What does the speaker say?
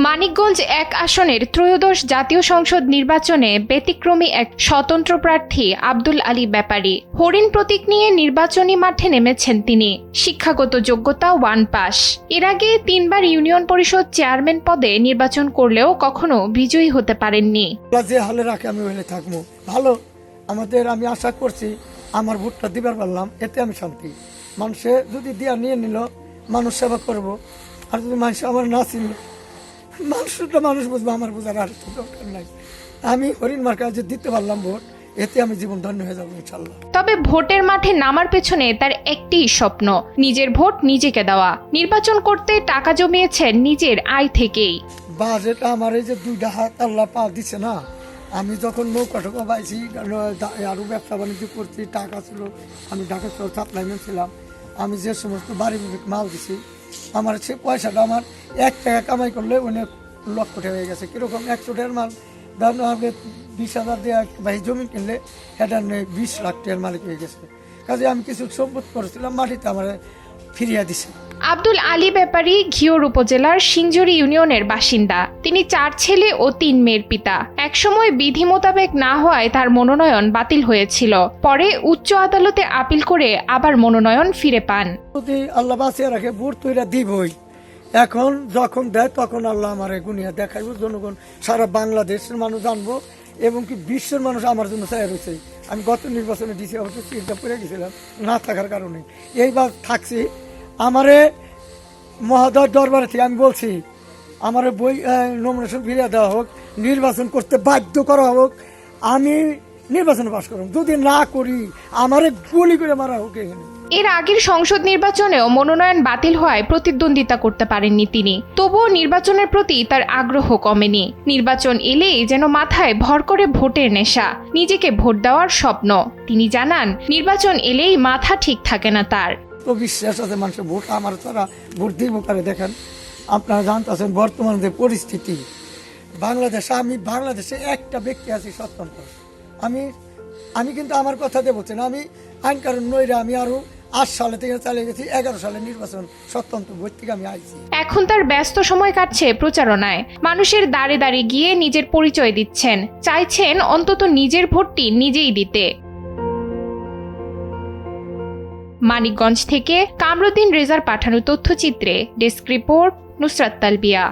মানিকগঞ্জ ১ আসনের ত্রয়োদশ জাতীয় সংসদ নির্বাচনে ব্যতিক্রমী এক স্বতন্ত্র প্রার্থী আব্দুল আলী ব্যাপারী। হরিণ প্রতীক নিয়ে নির্বাচনী মাঠে নেমেছেন তিনি। শিক্ষাগত যোগ্যতা 1 পাস। এর আগে 3 বার ইউনিয়ন পরিষদ চেয়ারম্যান পদে নির্বাচন করলেও কখনো বিজয়ী হতে পারেননি। যে হালে রাখে আমি ওখানে থাকবো ভালো। আমি আশা করছি আমার ভোটটা দিবার পারলাম, এতে আমি শান্তি। মানুষে যদি দিয়া নিয়ে নিল, মানুষ সেবা করব। আর যদি মানুষ আমার না চিনল, মানুষ বুঝবো, আমার বোঝার আর দরকার নাই। আমি হরিণ মার্কা যে দিতে পারলাম ভোট, এতে আমি জীবন ধন্য হয়ে যাবো ইনশাল্লাহ। তবে ভোটের মাঠে নামার পেছনে তার একটি স্বপ্ন, নিজের ভোট নিজেকে দেওয়া। নির্বাচন করতে টাকা জমিয়েছেন নিজের আয় থেকেই। বাজেট আমার এই যে 2টা হাত আল্লাহ পা দিচ্ছে না। আমি যখন নৌকা টোকা পাইছি, আরো ব্যবসা বাণিজ্য করছি, টাকা ছিল, আমি ঢাকা শহর সাপ্লাইম্যান ছিলাম। আমি যে সমস্ত বাড়ি মাল দিছি, আমার সে পয়সাটা আমার 1 টাকা কামাই করলে অনেক লক্ষ টাকা হয়ে গেছে। কিরকম 100 টাকার মাল ধরেন আমাকে 20,000 দিয়ে ভাই জমি কিনলে এটা 20 লাখ টাকার মালিক হয়ে গেছে। কাজে আমি কিছু সম্পদ করেছিলাম, মাটিতে আমার ফিরিয়ে দিছে। আব্দুল আলী ব্যাপারী ঘিওর উপজেলার সিংজুরি ইউনিয়নের বাসিন্দা। তিনি 4 ছেলে ও 3 মেয়ের পিতা। একসময় বিধি মোতাবেক না হওয়ায় তার মনোনয়ন বাতিল হয়েছিল। পরে উচ্চ আদালতে আপিল করে আবার মনোনয়ন ফিরে পান। যদি আল্লাহ বাঁচিয়ে রাখে, ভোট তৈরি দিবই। এখন যখন দেয় তখন আল্লাহ আমার গুনিয়া দেখাইব, জনগণ সারা বাংলাদেশের মানুষ জানবো এবং কি বিশ্বের মানুষ আমার জন্য চাই রয়েছে। আমি গত নির্বাচনে ডিসি অবশ্য চিন্তা করে গেছিলাম না থাকার কারণে, এইবার থাকছি। আমারে মহোদয় দরবারে থেকে আমি বলছি, আমার বই নমিনেশন ফিরিয়ে দেওয়া হোক, নির্বাচন করতে বাধ্য করা হোক, আমি নির্বাচনে পাশ করব। যদি না করি আমারে গুলি করে মারা হোক। এর আগের সংসদ নির্বাচনেও মনোনয়ন বাতিল হওয়ায় প্রতিদ্বন্দ্বিতা করতে পারেননি তিনি। তবুও নির্বাচনের প্রতি তার আগ্রহ কমেনি। নির্বাচন এলেই যেন মাথায় ভর করে ভোটের নেশা, নিজেকে ভোট দেওয়ার স্বপ্ন। তিনি জানান, নির্বাচন এলেই মাথা ঠিক থাকে না তার। তো বিশ্বাস আছে মানুষের ভোট আমার তারা ভোট দিব করে। দেখেন, আপনারা জানতেছেন বর্তমান যে পরিস্থিতি বাংলাদেশে, আমি বাংলাদেশে একটা ব্যক্তি আছি স্বতন্ত্র। আমি কিন্তু আমার কথা দিয়ে বলছি না, আমি আইন কারণ নইরা আমি আরো 8 সালে থেকে চালিয়ে গেছি। 11 সালে নির্বাচন স্বতন্ত্র ভোট থেকে আমি আইছি। এখন তার ব্যস্ত সময় কাটছে প্রচারণায়। মানুষের দাঁড়ে দাঁড়ে গিয়ে নিজের পরিচয় দিচ্ছেন, চাইছেন অন্তত নিজের ভোটটি নিজেই দিতে। মানিকগঞ্জ থেকে কামরুদ্দিন রেজার পাঠানো তথ্যচিত্রে ডেস্ক রিপোর্ট, নুসরাত তালবিয়া।